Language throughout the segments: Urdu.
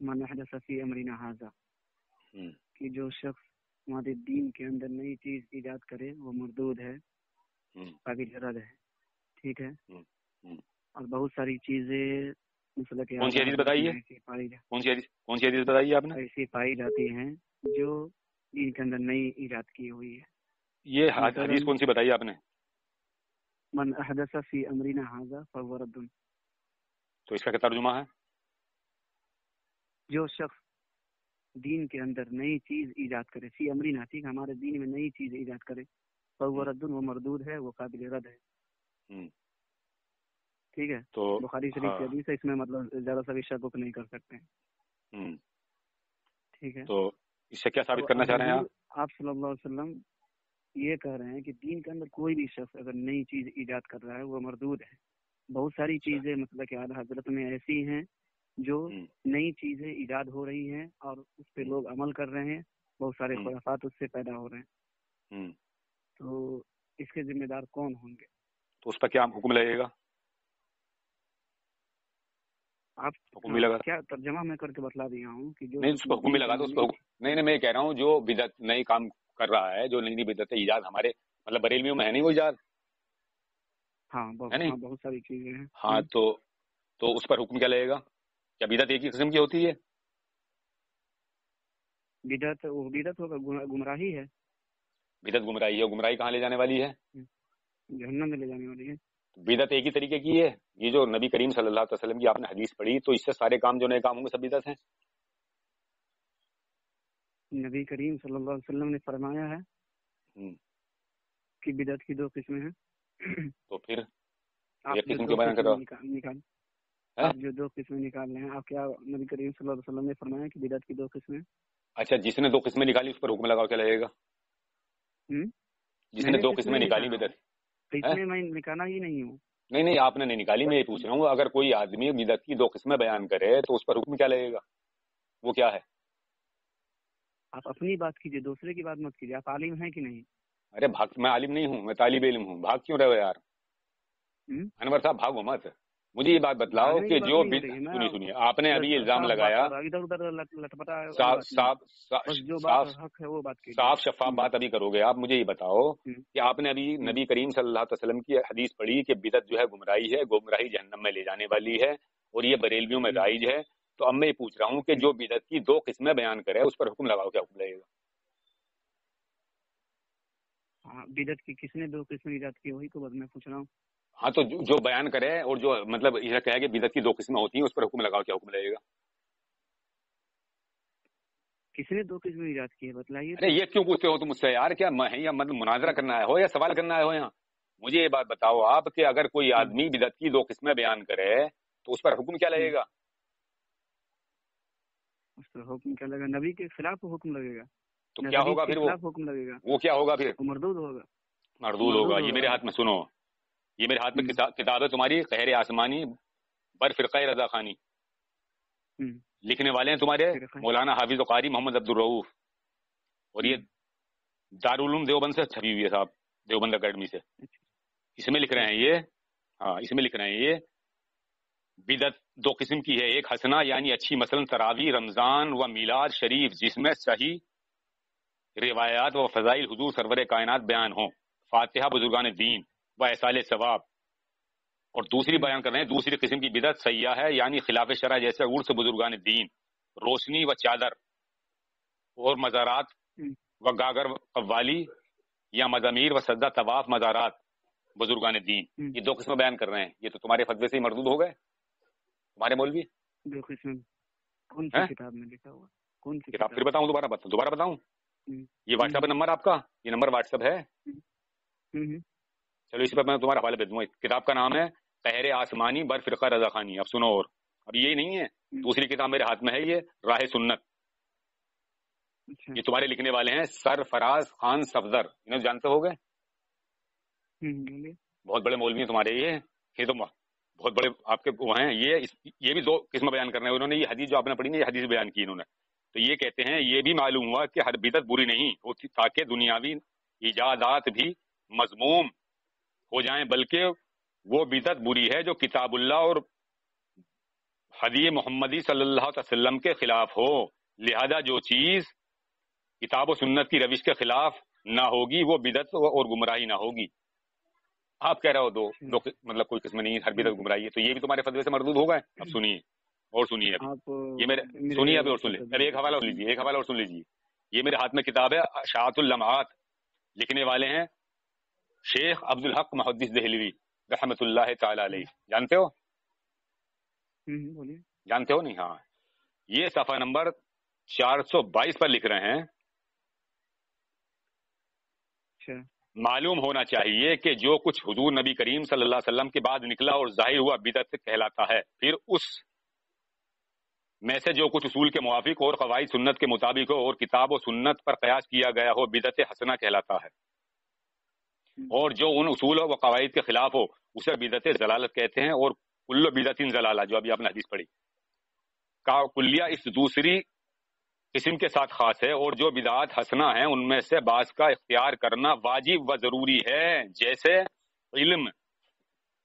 من احدث فی امرنا ھذا، کہ جو شخص ہمارے دین کے اندر نئی چیز ایجاد کرے وہ مردود ہے، قابل رد ہے. ٹھیک ہے. اور بہت ساری چیزیں کون سی حدیث بتائیے؟ کون سی حدیث بتائیے آپ نے؟ ایسی پائی جاتی ہیں جو دین کے اندر نئی ایجاد کی ہوئی ہے. یہ حدیث کون سی بتائی آپ نے؟ من احدث فی امرنا ھذا فهو رد. تو اس کا کیا ترجمہ ہے؟ جو شخص دین کے اندر نئی چیز ایجاد کرے، فی امرنا، ٹھیک، ہمارے دین میں نئی چیز ایجاد کرے، فهو رد، وہ مردود ہے، وہ قابل رد ہے. ٹھیک ہے. تو بخاری شریف کی حدیث ہے، اس میں مطلب ذرا سا بھی شک نہیں کر سکتے ہیں. ٹھیک ہے. تو اس سے کیا ثابت کرنا چاہ رہے ہیں آپ صلی اللہ علیہ وسلم یہ کہہ رہے ہیں کہ دین کے اندر کوئی بھی شخص اگر نئی چیز ایجاد کر رہا ہے وہ مردود ہے. بہت ساری چیزیں مطلب کہ اعلیٰ حضرت میں ایسی ہیں جو نئی چیزیں ایجاد ہو رہی ہیں اور اس پہ لوگ عمل کر رہے ہیں، بہت سارے خرافات اس سے پیدا ہو رہے ہیں. تو اس کے ذمہ دار کون ہوں گے؟ تو اس پر کیا حکم لگے گا؟ آپ کیا ترجمہ میں کر کے بتلا دیا ہوں کہ جو نہیں اس پر حکم بھی لگا دو، اس پر نہیں میں کہہ رہا ہوں جو بدعت نئی کام کر رہا ہے، جو نئی بدعت ایجاد ہمارے مطلب بریلویوں میں ہے نہیں وہ ایجاد. ہاں بہت ساری چیزیں ہیں. ہاں تو اس پر حکم کیا لگے گا؟ کیا بدعت ایک ہی قسم کی ہوتی ہے؟ بدعت ہوگا گمراہی ہے. بدعت گمراہی ہے. گمراہی کہاں لے جانے والی ہے؟ جہنم میں لے جانے والی ہے. بدعت ایک ہی طریقے کی ہے. یہ جو نبی کریم صلی اللہ علیہ وسلم کی آپ نے حدیث پڑھی تو اس سے سارے کام جو نئے کام ہوں گے سب بدعت ہیں. نبی کریم صلی اللہ علیہ وسلم نے فرمایا ہے کہ بدعت کی دو قسمیں ہیں. تو پھر آپ جو دو قسمیں نکال رہے ہیں، آپ کیا نبی کریم صلی اللہ علیہ وسلم نے فرمایا کہ بدعت کی دو قسمیں؟ اچھا جس نے دو قسمیں نکالی اس پر حکم لگاؤ کیا لگے گا؟ جس نے دو قسمیں نکالی بدعت میں نکالا ہی نہیں ہوں. نہیں آپ نے نہیں نکالی، میں یہ پوچھ رہا ہوں اگر کوئی آدمی بدعت کی دو قسمیں بیان کرے تو اس پر حکم کیا لگے گا؟ وہ کیا ہے؟ آپ اپنی بات کیجئے، دوسرے کی بات مت کیجئے. آپ عالم ہیں کہ نہیں؟ ارے میں عالم نہیں ہوں، میں طالب علم ہوں. بھاگ کیوں رہے ہو یار؟ انور صاحب بھاگو مت. مجھے یہ بات بتلاؤ کہ جو سنیے آپ نے ابھی الزام لگایا، صاف شفاف بات ابھی کرو گے آپ. مجھے یہ بتاؤ کہ آپ نے ابھی نبی کریم صلی اللہ علیہ وسلم کی حدیث پڑھی کہ بدعت جو ہے گمراہی ہے، گمراہی جہنم میں لے جانے والی ہے اور یہ بریلویوں میں رائج ہے. تو اب میں یہ پوچھ رہا ہوں کہ جو بدعت کی دو قسمیں بیان کرے اس پر حکم لگاؤ، کیا حکم لگے گا؟ بدعت کی کس نے دو قسمیں ایجاد کی وہی تو بس میں پوچھ رہا ہوں. ہاں تو جو بیان کرے اور جو مطلب یہ کہے کہ بدعت کی دو قسمیں ہوتی ہیں اس پر حکم لگاؤ، کیا حکم لگے گا؟ کس نے دو قسمیں ایجاد کی ہے بتلائیے. ارے یہ کیوں پوچھتے ہو تم مجھ سے یار؟ کیا یا مطلب مناظرہ کرنا ہے ہو یا سوال کرنا ہے ہو یہاں؟ مجھے یہ بات بتاؤ آپ کہ اگر کوئی آدمی بدعت کی دو قسمیں بیان کرے تو اس پر حکم کیا لگے گا؟ اس پر حکم کیا لگے گا؟ نبی کے خلاف حکم لگے گا. تو کیا ہوگا پھر؟ حکم لگے گا. وہ کیا ہوگا پھر؟ مردود ہوگا. مردود ہوگا. یہ میرے ہاتھ میں سنو، یہ میرے ہاتھ میں کتاب ہے تمہاری قہر آسمانی بر فرقہ رضا خانی. لکھنے والے ہیں تمہارے مولانا حافظ قاری محمد عبد الرؤف، اور یہ دارالعلوم دیوبند سے چھپی ہوئی ہے صاحب، دیوبند اکیڈمی سے. اس میں لکھ رہے ہیں اس میں لکھ رہے ہیں یہ بدعت دو قسم کی ہے. ایک حسنہ یعنی اچھی، مثلا تراویح، رمضان و میلاد شریف، جس میں صحیح روایات و فضائل حضور سرور کائنات بیان ہوں، فاتحہ بزرگان دین و احصال ثواب. اور دوسری بیان کر رہے ہیں دوسری قسم کی بدعت سیاح ہے، یعنی خلاف شرع، جیسے عرس بزرگان دین، روشنی و چادر اور مزارات و گاگر قوالی، یا مزامیر و سجدہ طواف مزارات بزرگان دین. یہ دو قسمیں بیان کر رہے ہیں. یہ تو تمہارے فتوے سے ہی مردود ہو گئے تمہارے مولوی. دو قسمیں کون سی کتاب میں لکھا ہوا؟ کون سی کتاب؟ پھر بتاؤں، دوبارہ بتاؤں. یہ واٹس ایپ نمبر آپ کا، یہ نمبر واٹس ایپ ہے. چلو اس پر میں تمہارا حوالہ بھیج دوں. کتاب کا نام ہے قہر آسمانی بر فرقہ رضا خانی. اب سنو، اور اب یہی نہیں ہے، دوسری کتاب میرے ہاتھ میں ہے، یہ راہ سنت. یہ تمہارے لکھنے والے ہیں سرفراز خان صفدر، انہیں جانتے ہو گے، بہت بڑے مولوی ہیں تمہارے. یہ تو بہت بڑے آپ کے وہ ہیں. یہ بھی دو قسم بیان کرنے ہیں انہوں نے. یہ حدیث جو آپ نے پڑھی نا، یہ حدیث بیان کی انہوں نے. تو یہ کہتے ہیں یہ بھی معلوم ہوا کہ ہر بدعت بری نہیں ہوتی، تاکہ دنیاوی ایجادات بھی مذموم ہو جائیں، بلکہ وہ بدعت بری ہے جو کتاب اللہ اور ہدی محمدی صلی اللہ علیہ وسلم کے خلاف ہو، لہذا جو چیز کتاب و سنت کی روش کے خلاف نہ ہوگی وہ بدعت اور گمراہی نہ ہوگی۔ آپ کہہ رہے ہو دو مطلب کوئی قسم نہیں، ہر بدعت گمراہی ہے، تو یہ بھی تمہارے فتوے سے مردود ہو گئے۔ اب سنیے اور سنیے، ابھی یہ میرے سنیے ابھی اور سن لیں، ابھی ایک حوالہ سن لیجیے، ایک حوالہ اور سن لیجیے۔ یہ میرے ہاتھ میں کتاب ہے اشاعت اللمعات، لکھنے والے ہیں شیخ عبد الحق محدث دہلوی رحمۃ اللہ تعالی علیہ، جانتے ہو؟ جانتے ہو نہیں؟ ہاں، یہ صفحہ نمبر 422 پر لکھ رہے ہیں، معلوم ہونا چاہیے کہ جو کچھ حضور نبی کریم صلی اللہ علیہ وسلم کے بعد نکلا اور ظاہر ہوا بدعت کہلاتا ہے، پھر اس میں سے جو کچھ اصول کے موافق اور قواعد سنت کے مطابق ہو اور کتاب و سنت پر قیاس کیا گیا ہو بدعت حسنہ کہلاتا ہے، اور جو ان اصول و قواعد کے خلاف ہو اسے بدعت ضلالت کہتے ہیں، اور کل بدعت ضلالہ جو ابھی آپ نے حدیث پڑھی کا کلیہ اس دوسری قسم کے ساتھ خاص ہے، اور جو بدعات حسنہ ہیں ان میں سے بعض کا اختیار کرنا واجب و ضروری ہے، جیسے علم،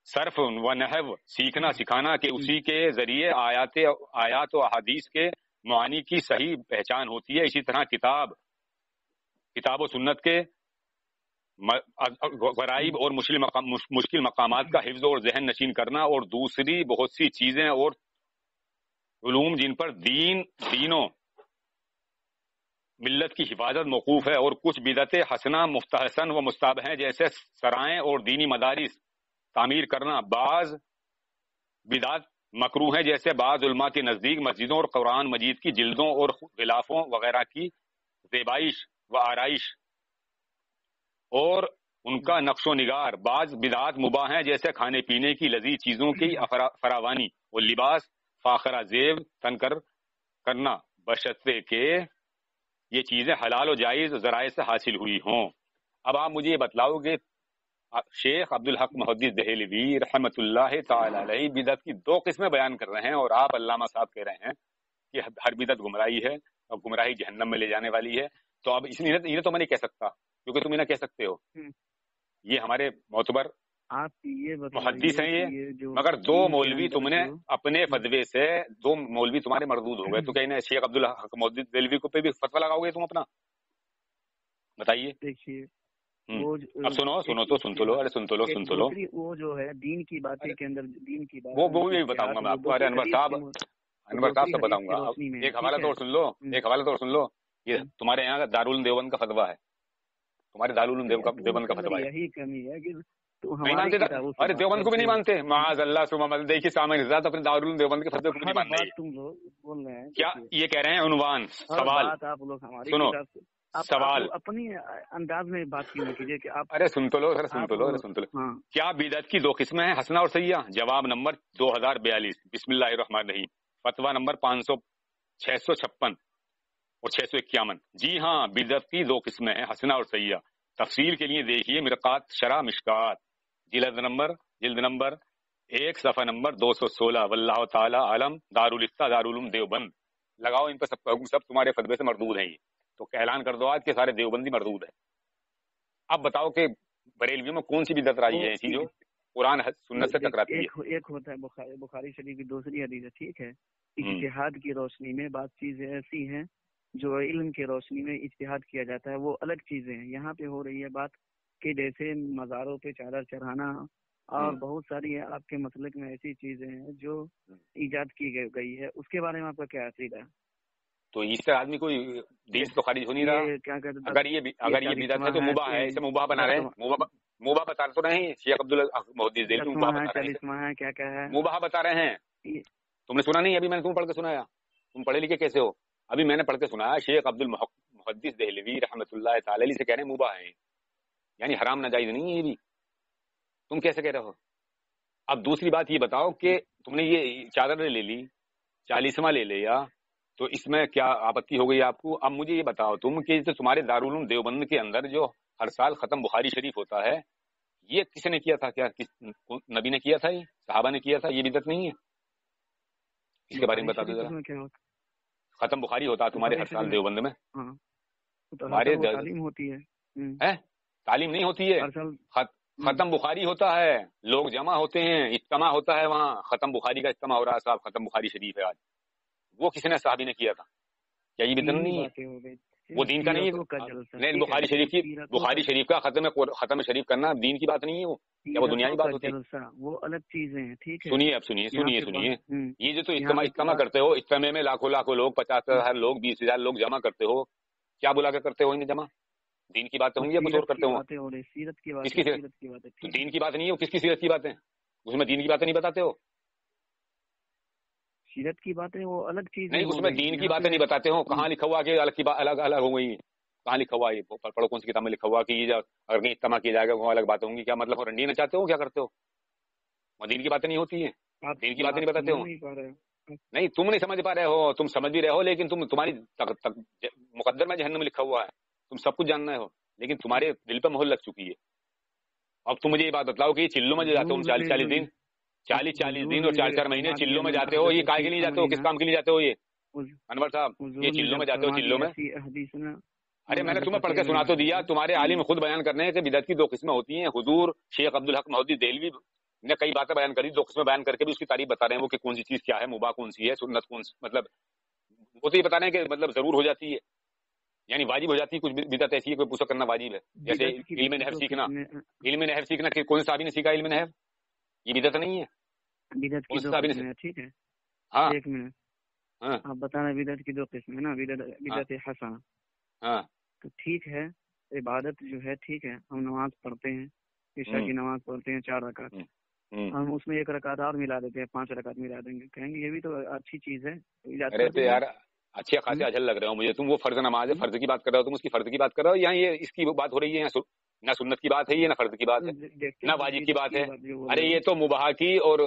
صرف و نحو سیکھنا سکھانا کہ اسی کے ذریعے آیات و احادیث کے معانی کی صحیح پہچان ہوتی ہے۔ اسی طرح کتاب و سنت کے غرائب اور مشکل مقامات کا حفظ اور ذہن نشین کرنا، اور دوسری بہت سی چیزیں اور علوم جن پر دین و ملت کی حفاظت موقوف ہے، اور کچھ بدعت حسنہ مستحسن و مستحب ہیں، جیسے سرائیں اور دینی مدارس تعمیر کرنا۔ بعض بدعت مکروہ ہیں، جیسے بعض علماء کے نزدیک مسجدوں اور قرآن مجید کی جلدوں اور غلافوں وغیرہ کی زیبائش و آرائش اور ان کا نقش و نگار۔ بعض بدعات مباح ہیں، جیسے کھانے پینے کی لذیذ چیزوں کی فراوانی اور لباس فاخرہ زیب تن کرنا، بشرطے کہ یہ چیزیں حلال و جائز ذرائع سے حاصل ہوئی ہوں۔ اب آپ مجھے یہ بتلاؤ کہ شیخ عبد الحق محدث دہلوی رحمۃ اللہ تعالی علیہ بدعت کی دو قسمیں بیان کر رہے ہیں، اور آپ علامہ صاحب کہہ رہے ہیں کہ ہر بدعت گمراہی ہے اور گمراہی جہنم میں لے جانے والی ہے۔ تو اب اس لیے تو میں نہیں کہہ سکتا، کیونکہ تم انہیں کہہ سکتے ہو، یہ ہمارے معتبر آپ یہ محدث ہیں یہ، مگر دو مولوی تم نے اپنے فتوے سے دو مولوی تمہارے مردود ہو گئے، تو کیا انہیں شیخ عبد الحق محدث دہلوی کو پہ بھی فتویٰ لگاؤ گے تم اپنا؟ بتائیے۔ دیکھیے اب سنو تو سن تو لو، ارے سن تو لو، وہ جو ہے دین کی باتیں کے اندر دین کی بات وہ بھی بتاؤں گا میں آپ کو۔ ارے انور صاحب سب بتاؤں گا۔ ایک حوالہ تو اور سن لو، یہ تمہارے یہاں دارالعلوم دیوبند کا فتویٰ ہے، تمہارے دارالعلوم دیوبند کا فتویٰ ہے۔ یہی کمی ہے کہ نہیں مانتے، ارے دیوبند کو بھی نہیں مانتے، معاذ اللہ سبحان، دیکھیے سامنے ذات اپنے دارالعلوم دیوبند کے فتوے کو بھی نہیں مانتے۔ تم لوگ بول رہے ہیں کیا یہ کہہ رہے ہیں عنوان سوال، آپ لوگ ہماری سنو سوال اپنی انداز میں بات کیوں نہ کیجیے کہ آپ ارے سن تو لو کیا بدعت کی دو قسمیں ہیں، حسنہ اور سیئہ؟ جواب نمبر 2042، بسم اللہ الرحمن الرحیم، فتویٰ نمبر 656 اور 651۔ جی ہاں، بدعت کی دو قسمیں ہیں، حسنہ اور سیئہ۔ تفصیل کے لیے دیکھیے مرقات شرح مشکات، جلد نمبر 1 صفحہ نمبر 216۔ واللہ تعالی عالم، دارالفتہ دارالعلوم دیوبند۔ لگاؤ ان پر سب تمہارے فتوے سے مردود ہیں، یہ تو اعلان کر دو آج کے سارے دیوبندی مردود ہیں۔ اب بتاؤ کہ بریلویوں میں کون سی بدعت رائی ہے ایسی جو قرآن سنت سے ٹکراتی ہے؟ ایک ہوتا ہے بخاری شریف کی دوسری حدیث ہے، ٹھیک ہے، اجتہاد کی روشنی میں بعض چیزیں ایسی ہیں جو علم کی روشنی میں اجتہاد کیا جاتا ہے، وہ الگ چیزیں ہیں۔ یہاں پہ ہو رہی ہے بات کہ جیسے مزاروں پہ چادر چڑھانا اور بہت ساری آپ کے مسلک میں ایسی چیزیں ہیں جو ایجاد کی گئی ہے، اس کے بارے میں آپ کا کیا عقیدہ ہے؟ تو اس سے آدمی کوئی دین تو خارج ہو نہیں رہا۔ اگر یہ بدعت ہے تو مباح ہے، اسے مباح بنا رہے ہیں، مباح بتا تو رہے ہیں شیخ عبد الحق محدث دہلوی، مباح بتا رہے ہیں، کیا ہے مباح بتا رہے ہیں۔ تم نے سنا نہیں؟ ابھی میں نے تم پڑھ کے سنایا، تم پڑھے لکھے کیسے ہو؟ ابھی میں نے پڑھ کے سنایا، شیخ عبد الحق محدث دہلوی رحمۃ اللہ تعالی علیہ سے کہہ رہے ہیں مباح ہیں، یعنی حرام ناجائز نہیں ہے یہ بھی۔ تم کیسے کہہ رہے ہو؟ اب دوسری بات یہ بتاؤ کہ تم نے یہ چادر لے لی، 40واں لے لیا، تو اس میں کیا آپتی ہو گئی آپ کو؟ اب مجھے یہ بتاؤ تم کہ تمہارے دارالعلوم دیوبند کے اندر جو ہر سال ختم بخاری شریف ہوتا ہے، یہ کس نے کیا تھا؟ کیا نبی نے کیا تھا؟ یہ صحابہ نے کیا تھا؟ یہ بدعت نہیں ہے؟ اس کے بارے میں بتا دو ذرا۔ ختم بخاری ہوتا ہے تمہارے ہر سال دیوبند میں؟ ہمارے تعلیم ہوتی ہے، تعلیم نہیں ہوتی ہے، ختم بخاری ہوتا ہے، لوگ جمع ہوتے ہیں، اجتماع ہوتا ہے وہاں، ختم بخاری کا اجتماع ہو رہا ہے صاحب، ختم بخاری شریف ہے آج، وہ کس نے صحابی نے کیا تھا؟ کیا یہ بدعت نہیں ہے؟ وہ دین کا نہیں ہے؟ نہیں، بخاری شریف کا ختم شریف کرنا دین کی بات نہیں ہے، وہ کیا وہ دنیاوی بات ہوتی ہے؟ وہ الگ چیزیں ہیں، ٹھیک ہے؟ سنیے اب سنیے، یہ جو تو اجتماع کرتے ہو، اجتماع میں لاکھوں لوگ، 50,000 لوگ، 20,000 لوگ جمع کرتے ہو، کیا بلا کے کرتے ہو انہیں جمع؟ دین کی باتیں ہوں گی یا کچھ اور کرتے ہو؟ کس کی سیرت کی بات ہے؟ دین کی بات نہیں ہے، کس کی سیرت کی باتیں؟ اس میں دین کی باتیں نہیں بتاتے ہو؟ سیرت کی باتیں وہ الگ چیز نہیں، اس میں دین کی باتیں نہیں بتاتے ہو، کہاں لکھا ہوا کہ الگ ہو گئی؟ کہاں لکھا ہوا ہے؟ پڑھو کون سی کتاب میں لکھا ہوا کہ یہ اگر کہیں اجتماع کیا جائے گا وہ الگ باتیں ہوں گی؟ کیا مطلب رنڈی نہ چاہتے ہو؟ کیا کرتے ہو؟ وہ دین کی باتیں نہیں ہوتی ہیں، دین کی باتیں نہیں بتاتے ہو؟ نہیں، تم نہیں سمجھ پا رہے ہو، تم سمجھ بھی رہے ہو لیکن تمہاری مقدر میں جہنم لکھا ہوا ہے، تم سب کچھ جاننا ہو لیکن تمہارے دل پہ مہر لگ چکی ہے۔ اب تم مجھے یہ بات بتلاؤ کہ چلوں میں جو جاتے ہو 40 دن 40 دن اور 4 مہینے چلوں میں جاتے ہو، یہ کائے کے لیے جاتے ہو؟ کس کام کے لیے جاتے ہو یہ انور صاحب؟ یہ چلوں میں جاتے ہو، چلوں میں؟ ارے میں نے تمہیں پڑھ کے سنا تو دیا، تمہارے عالم خود بیان کرنے ہیں کہ بدعت کی 2 قسمیں ہوتی ہیں۔ حضور شیخ عبدالحق مودودی دہلوی نے کئی باتیں بیان کری، 2 قسمیں بیان کر کے بھی اس کی تعریف بتا رہے ہیں وہ کہ کون سی چیز کیا ہے، مباح کون سی ہے، سنت کون سی، مطلب وہ تو یہ بتا رہے ہیں کہ مطلب ضرور ہو جاتی ہے، یعنی واجب ہو جاتی ہے، کچھ بدعت ایسی ہے کوئی پوچھا کرنا واجب ہے، جیسے علم نحو سیکھنا، علم نحو سیکھنا کہ کون صحابی نے سیکھا علم نحو؟ یہ بدعت نہیں ہے؟ بدعت کی 2 قسم ہے، ٹھیک ہے؟ ہاں، ایک منٹ، آپ بتانا بدعت کی 2 قسم ہے نا، بدعت حسنہ، ہاں تو ٹھیک ہے، عبادت جو ہے ٹھیک ہے، ہم نماز پڑھتے ہیں، عشاء کی نماز پڑھتے ہیں 4 رکعت، ہم اس میں 1 رکعت اور ملا دیتے ہیں، 5 رکعت ملا دیں گے، کہیں گے یہ بھی تو اچھی چیز ہے۔ ارے تو یار اچھے خاصے اجل لگ رہے ہو مجھے، تم وہ فرض نماز ہے، فرض کی بات کر رہے ہو، تم اس کی فرض کی بات کر رہے ہو، یہاں یہ اس کی بات ہو رہی ہے، نہ سنت کی بات ہے، یہ نہ فرض کی بات ہے، نہ واجب کی بات ہے، ارے یہ تو مباح کی اور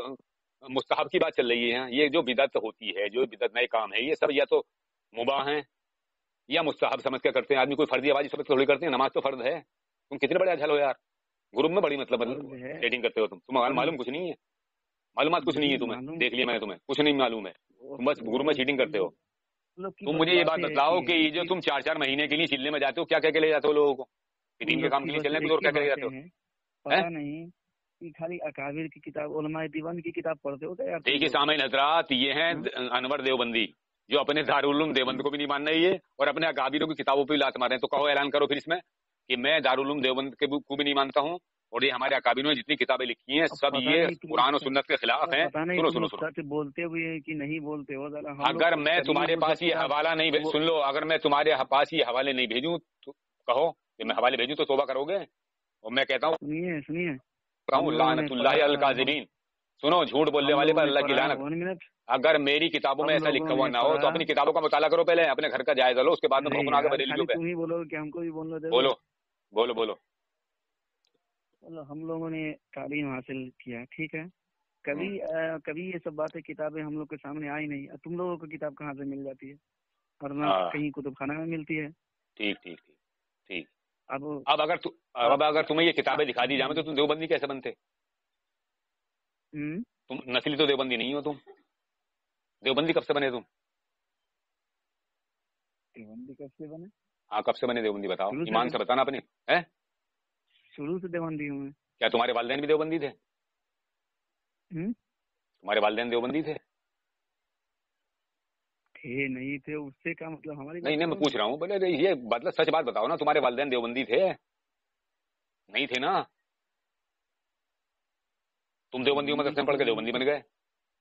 مستحب کی بات چل رہی ہے۔ یہ جو بدعت ہوتی ہے، جو بدعت نئے کام ہے، یہ سب یا تو مباح ہیں یا مستحب سمجھ کے کرتے ہیں آدمی، کوئی فرض یا واجب سمجھ کے تھوڑی کرتے ہیں، نماز تو فرض ہے۔ تم کتنے بڑے اجل ہو یار، گروپ میں بڑی مطلب سیٹنگ کرتے ہو تم معلوم کچھ نہیں ہے، معلومات کچھ نہیں ہے تمہیں، دیکھ لیا میں نے تمہیں، کچھ نہیں معلوم ہے، تم بس گروپ میں چیٹنگ کرتے ہو۔ تم مجھے یہ بات بتلاؤ کہ یہ جو تم 4 مہینے کے لیے چلنے میں جاتے ہو، کیا کہہ کے لے جاتے ہو لوگوں کو کہ دین کے کام کے لیے چلنے، کچھ اور کیا کہہ جاتے ہو؟ پتہ نہیں کہ خالی اکابر کی کتاب، علماء دیوبند کی کتاب پڑھتے ہو کیا؟ دیکھیے سامعین حضرات، یہ ہیں انور دیوبندی جو اپنے دارالعلوم دیوبند کو بھی نہیں مان رہی ہے اور اپنے اکابروں کی کتابوں پہ بھی لات مارے ہیں، تو کہو اعلان کرو پھر اس میں کہ میں دارالعلوم دیوبند کو بھی نہیں مانتا ہوں، اور یہ ہمارے اکابروں نے جتنی کتابیں لکھی ہیں سب یہ قرآن و سنت کے خلاف ہیں۔ سنو سچ بولتے ہوئے کہ نہیں بولتے ہو؟ اگر میں تمہارے پاس یہ حوالہ نہیں سن لو، اگر میں تمہارے پاس یہ حوالے نہیں بھیجوں تو کہو کہ میں حوالے بھیجوں تو توبہ کرو گے، اور میں کہتا ہوں سنیے لعنت اللہ علی الکاذبین، سنو جھوٹ بولنے والے پر اللہ کی لعنت۔ اگر میری کتابوں میں ایسا لکھا ہوا نہ ہو تو اپنی کتابوں کا مطالعہ کرو، پہلے اپنے گھر کا جائزہ لو، اس کے بعد میں بھونکنا آگے بریلیوں پہ۔ تم ہی بولو کہ ہم کو بھی بولنا دے، بولو بولو بولو۔ ہم لوگوں نے تعلیم حاصل کیا، ٹھیک ہے، کبھی یہ سب باتیں کتابیں ہم لوگ کے سامنے آئی نہیں، تم لوگوں کو کتاب کہاں سے مل جاتی ہے؟ اور نہ کہیں کتب خانہ میں ملتی ہے۔ ٹھیک ٹھیک ٹھیک۔ اب اگر تمہیں یہ کتابیں دکھا دی جائیں تو تم دیوبندی کیسے بنتے؟ تم نسلی تو دیوبندی نہیں ہو، تم دیوبندی کب سے بنے؟ تم دیوبندی کب سے بنے؟ ہاں کب سے بنے دیوبندی بتاؤ، ایمان سے بتانا اپنے۔ شروع سے دیوبندی ہوں میں۔ کیا تمہارے والدین بھی دیوبندی تھے؟ تمہارے والدین دیوبندی تھے؟ نہیں تھے، اس سے کیا مطلب؟ ہماری نہیں میں پوچھ رہا ہوں، بولے یہ مطلب سچ بات بتاؤ نا، تمہارے والدین دیوبندی تھے؟ نہیں تھے نا؟ تم دیوبندیوں میں دسنے پڑھ کے دیوبندی بن گئے۔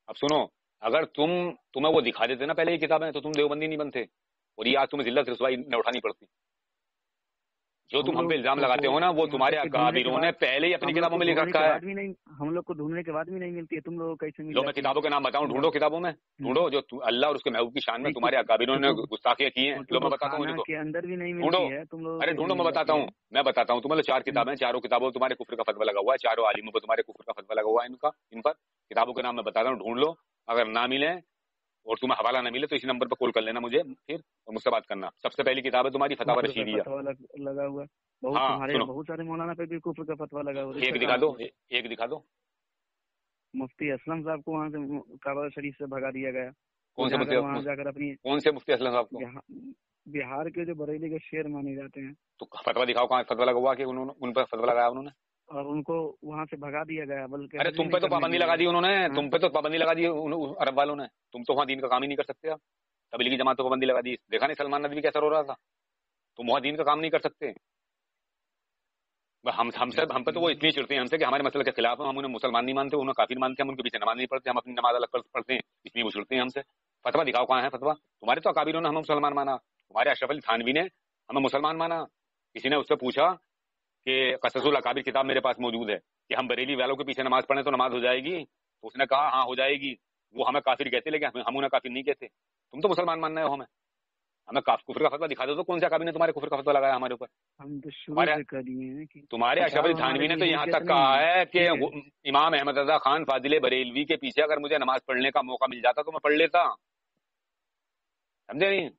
اب سنو، اگر تمہیں وہ دکھا دیتے نا پہلے یہ کتابیں تو تم دیوبندی نہیں بنتے، اور یہ آج تمہیں ذلت رسوائی نہ اٹھانی پڑتی۔ جو تم ہم پہ الزام لگاتے ہو نا وہ تمہارے اکابروں نے پہلے ہی اپنی کتابوں میں لکھ رکھا ہے۔ ہم لوگ کو ڈھونڈنے کے بعد بھی نہیں ملتی ہے، تم لوگوں کو کیسے ملتی ہے؟ لو میں کتابوں کے نام بتاؤں، ڈھونڈو کتابوں میں، ڈھونڈو جو اللہ اور اس کے محبوب کی شان میں تمہارے اکابروں نے گستاخیاں کی ہیں۔ لو میں بتاتا ہوں کے اندر بھی نہیں ڈھونڈو، ملتی ہے تم لوگ۔ ارے ڈھونڈو، میں بتاتا ہوں تمہیں 4 کتابیں، چاروں کتابوں تمہارے کفر کا فتویٰ لگا ہوا ہے، چاروں عالموں پر تمہارے کفر کا فتویٰ لگا ہوا ہے ان پر کتابوں کے نام میں بتاتا ہوں، ڈھونڈ لو، اگر نہ ملیں اور تمہیں حوالہ نہ ملے تو اسی نمبر پہ کال کر لینا مجھے پھر، اور مجھ سے بات کرنا۔ سب سے پہلی کتاب ہے تمہاری فتاوی رشیدیہ لگا ہوا، بہت سارے مولانا پہ بھی کفر کا فتویٰ لگا ہوا۔ ایک دکھا دو۔ مفتی اسلم صاحب کو وہاں سے کعبہ شریف سے بھگا دیا گیا۔ کون سے مفتی اسلم صاحب کو؟ بہار کے جو بریلی کے شیر مانے جاتے ہیں۔ تو فتویٰ دکھاؤ، کہاں فتویٰ لگا ہوا کہ ان پر فتویٰ لگایا انہوں نے؟ اور ان کو وہاں سے بھگا دیا گیا، بلکہ ارے تم پہ تو پابندی لگا دی انہوں نے، تم پہ تو پابندی لگا دی عرب والوں نے، تم تو وہاں دین کا کام ہی نہیں کر سکتے، اب تبلیغی جماعت تو پابندی لگا دی، دیکھا نہیں سلمان ندوی کیسا رو رہا تھا، تم وہاں دین کا کام نہیں کر سکتے، ہم پہ تو وہ اتنی چڑھتے ہیں ہم سے کہ ہمارے مسئلے کے خلاف ہم انہیں مسلمان نہیں مانتے، انہیں کافر مانتے ہیں، ہم ان کے پیچھے نماز نہیں پڑھتے، ہم اپنی نماز الگ پڑھتے ہیں، اس لیے وہ چڑھتے ہیں ہم سے۔ فتوا دکھاؤ کہاں ہے فتوا؟ تمہارے تو اکابروں نے ہمیں مسلمان مانا، تمہارے اشرف علی تھانوی نے ہمیں مسلمان مانا، کسی نے اس سے پوچھا کہ قصص الاکابر کتاب میرے پاس موجود ہے کہ ہم بریلی والوں کے پیچھے نماز پڑھیں تو نماز ہو جائے گی، تو اس نے کہا ہاں ہو جائے گی، وہ ہمیں کافر کہتے لیکن ہم انہیں کافر نہیں کہتے، تم تو مسلمان ماننا ہے ہمیں کفر کا فتوا دکھا دو تو کون سے اکابر نے تمہارے کفر کا فتوا لگایا ہمارے اوپر؟ ہم تو شروع سے کر دیے ہیں کہ تمہارے اشرف علی تھانوی نے تو یہاں تک کہا ہے کہ امام احمد رضا خان فاضل بریلوی کے پیچھے اگر مجھے نماز پڑھنے کا موقع مل جاتا تو میں پڑھ لیتا، سمجھے نہیں؟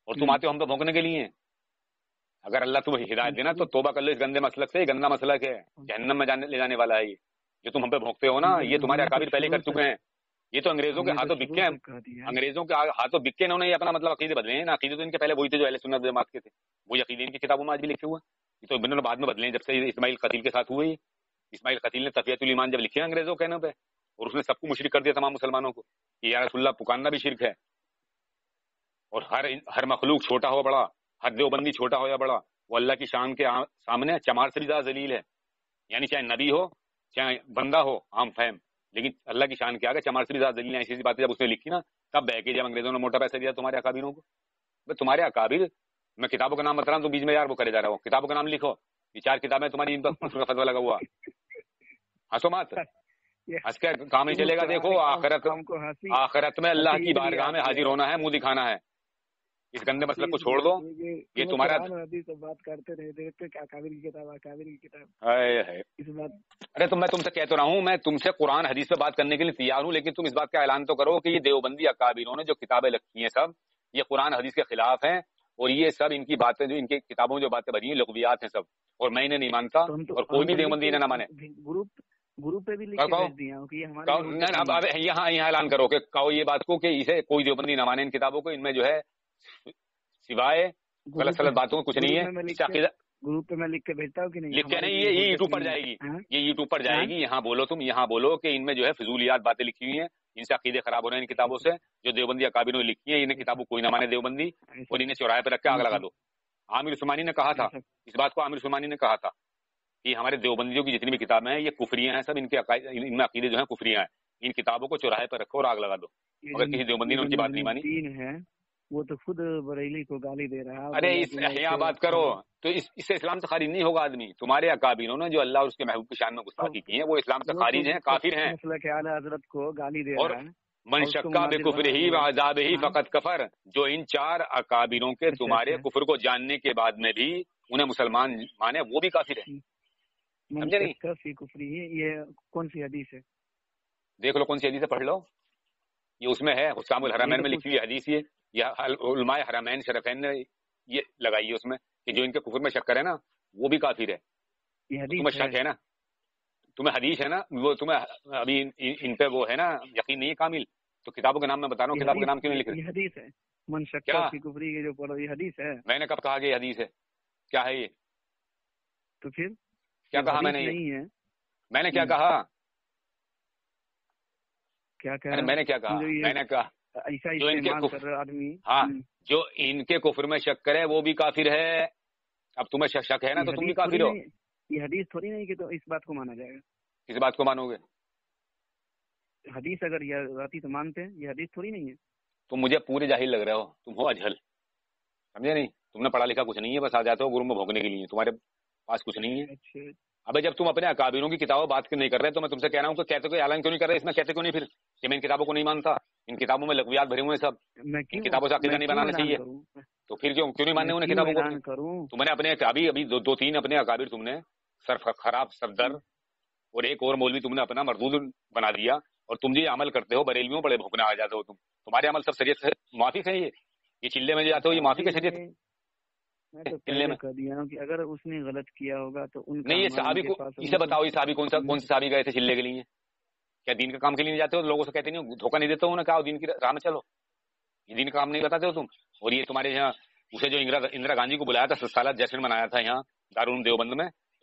اور تم آتے ہو ہم تو بھونکنے کے لیے، اگر اللہ تمہیں ہدایت دینا تو توبہ کر لو اس گندے مسلک سے، گندا مسلک ہے، جہنم میں لے جانے والا ہے، یہ جو تم ہم پہ بھونکتے ہو نا، یہ تمہارے اکابر پہلے کر چکے ہیں، یہ تو انگریزوں کے ہاتھوں بکے ہیں، انگریزوں کے ہاتھوں بکے انہوں نے اپنا مطلب عقیدے بدلے ہیں، عقیدے تو ان کے پہلے وہی تھے جو اہل سنت جماعت کے تھے، وہی عقیدے ان کی کتابوں میں آج بھی لکھے ہوئے ہیں، یہ تو انہوں نے بعد میں بدلے ہیں جب سے اسماعیل قتیل کے ساتھ ہوئے، اسماعیل قتیل نے تقیۃ الایمان جب لکھے انگریزوں کہنے پہ، اور اس نے سب کو مشرک کر دیا تمام مسلمانوں کو کہ یا رسول اللہ پکارنا بھی شرک ہے، اور ہر مخلوق چھوٹا ہو بڑا، ہر دیوبندی چھوٹا ہو یا بڑا، وہ اللہ کی شان کے سامنے چمار سے بھی زیادہ ذلیل ہے، یعنی چاہے نبی ہو چاہے بندہ ہو عام فہم، لیکن اللہ کی شان کے آگے چمار سے بھی زیادہ ذلیل ہے، ایسی باتیں جب اس نے لکھی نا تب بہ کے جب انگریزوں نے موٹا پیسہ دیا تمہارے اکابروں کو، تمہارے اکابر، میں کتابوں کا نام بتا رہا ہوں تو بیچ میں یار وہ کرے جا رہا ہوں، کتابوں کا نام لکھو، یہ 4 کتابیں تمہاری ان پر کفر کا فتوا لگا ہوا، ہنسو مت، ہنس کے کام نہیں چلے گا، دیکھو آخرت میں اللہ کی بارگاہ میں حاضر ہونا ہے، منہ دکھانا ہے، اس گندے مسئلے کو چھوڑ دو، یہ تمہارا بات کرتے رہتے اکابر کی کتاب، ارے تو میں تم سے کہہ تو رہا ہوں، میں تم سے قرآن حدیث پہ بات کرنے کے لیے تیار ہوں، لیکن تم اس بات کا اعلان تو کرو کہ یہ دیوبندی اکابروں نے جو کتابیں لکھی ہیں سب یہ قرآن حدیث کے خلاف ہیں، اور یہ سب ان کی باتیں جو ان کی کتابوں جو باتیں بنی ہیں لغویات ہیں سب، اور میں انہیں نہیں مانتا، اور کوئی بھی دیوبندی انہیں نہ مانے، گروپ پہ بھی لکھ کے بھیج دیا اب یہاں اعلان کرو کہ کہو یہ بات کو کہ اسے کوئی دیوبندی نہ مانے، ان کتابوں کو، ان میں جو ہے سوائے غلط باتوں کچھ نہیں ہے، گروپ پہ میں لکھ کے بھیجتا ہوں کہ نہیں، لکھ کے نہیں، یہ یوٹیوب پر جائے گی، یہ یوٹیوب پر جائے گی، یہاں بولو تم، یہاں بولو کہ ان میں جو ہے فضولیات باتیں لکھی ہوئی ہیں، ان سے عقیدے خراب ہو رہے ہیں ان کتابوں سے، جو دیوبندی اکابروں نے لکھی ہیں، انہیں کتابوں کوئی نہ مانے دیوبندی، اور انہیں چوراہے پہ رکھ کے آگ لگا دو۔ عامر عثمانی نے کہا تھا اس بات کو، عامر عثمانی نے کہا تھا کہ ہمارے دیوبندیوں کی جتنی بھی کتابیں ہیں یہ کفریاں ہیں، سب ان میں عقیدے جو ہیں کفریاں ہیں، ان کتابوں کو چوراہے پہ رکھو اور آگ لگا دو، اگر کسی دیوبندی نے ان کی بات نہیں مانی۔ وہ تو خود بریلی کو گالی دے رہا ہے، ارے یہاں بات کرو تو اس سے اسلام سے خارج نہیں ہوگا آدمی، تمہارے اکابروں نے جو اللہ اور اس کے محبوب کی شان میں گستاخی کی ہے وہ اسلام سے خارج ہیں، کافر ہیں، حضرت کو گالی دے رہا ہے، من شکا بکفرہ وعذابہ فقط کفر، جو ان 4 اکابروں کے تمہارے کفر کو جاننے کے بعد میں بھی انہیں مسلمان مانے وہ بھی کافر ہے، سمجھے نہیں؟ یہ کون سی حدیث ہے؟ دیکھ لو کون سی حدیث ہے، پڑھ لو، یہ اس میں ہے، حسام الحرمین میں لکھی ہوئی حدیث یہ علماء حرمین شرفین نے یہ لگائی ہے اس میں کہ جو ان کے کفر میں شک کرے نا وہ بھی کافر ہے، تمہیں شک ہے نا، تمہیں حدیث ہے نا، وہ تمہیں ابھی ان پہ وہ ہے نا یقین نہیں ہے کامل، تو کتابوں کے نام میں بتا رہا ہوں، کتابوں کے نام کیوں نہیں لکھ رہے؟ یہ حدیث ہے، من شکا فی کفری کے جو پڑھو یہ حدیث ہے، میں نے کب کہا کہ یہ حدیث ہے؟ کیا ہے یہ؟ تو پھر کیا کہا میں نے؟ نہیں ہے، میں نے کیا کہا؟ کیا میں نے کیا کہا؟ میں نے کہا جو ان کے آدمی، ہاں جو ان کے کفر میں شک کرے وہ بھی کافر ہے، اب تمہیں شک ہے نا تو تم بھی کافر ہو، یہ حدیث تھوڑی نہیں کہ تو اس بات کو مانا جائے گا، کس بات کو مانو گے؟ حدیث اگر یہ آتی تو مانتے ہیں، یہ حدیث تھوڑی نہیں ہے، تم مجھے پورے جاہل لگ رہے ہو، تم ہو اجہل، سمجھے نہیں؟ تم نے پڑھا لکھا کچھ نہیں ہے، بس آ جاتے ہو گروپ میں بھونکنے کے لیے، تمہارے پاس کچھ نہیں ہے۔ ابھی جب تم اپنے اکابروں کی کتابوں بات نہیں کر رہے تو میں تم سے کہہ رہا ہوں کہ کہتے کوئی اعلان کیوں نہیں کر رہے، اس میں کہتے کیوں نہیں پھر کہ میں ان کتابوں کو نہیں مانتا، ان کتابوں میں لغویات بھرے ہوئے ہیں سب، ان کتابوں سے عقیدہ نہیں بنانا چاہیے، تو پھر کیوں نہیں ماننے انہیں کتابوں کو؟ تم نے اپنے ابھی 2-3 اپنے اکابر تم نے خراب صفدر اور ایک اور مولوی تم نے اپنا مردود بنا دیا، اور تم جو عمل کرتے ہو بریلویوں بڑے بھوکنے آ جاتے ہو، تمہارے عمل سب شریعت سے موافق ہیں، یہ چلے میں جاتے ہو یہ موافق ہے شریعت؟ میں تو پہلے کہہ دیا ہوں کہ اگر اس نے غلط کیا ہوگا تو ان نہیں، یہ صحابی کو اسے بتاؤ، یہ صحابی کون سے صحابی گئے تھے چلے کے لیے؟ کیا دین کا کام کے لیے نہیں جاتے ہو؟ لوگوں سے کہتے نہیں، دھوکہ نہیں دیتے ہو انہیں، کہا دین کی راہ میں چلو، یہ دین کا کام نہیں بتاتے ہو تم؟ اور یہ تمہارے یہاں اسے جو اندرا گاندھی کو بلایا تھا 7 سالہ جشن منایا تھا یہاں دارالعلوم دیوبند میں،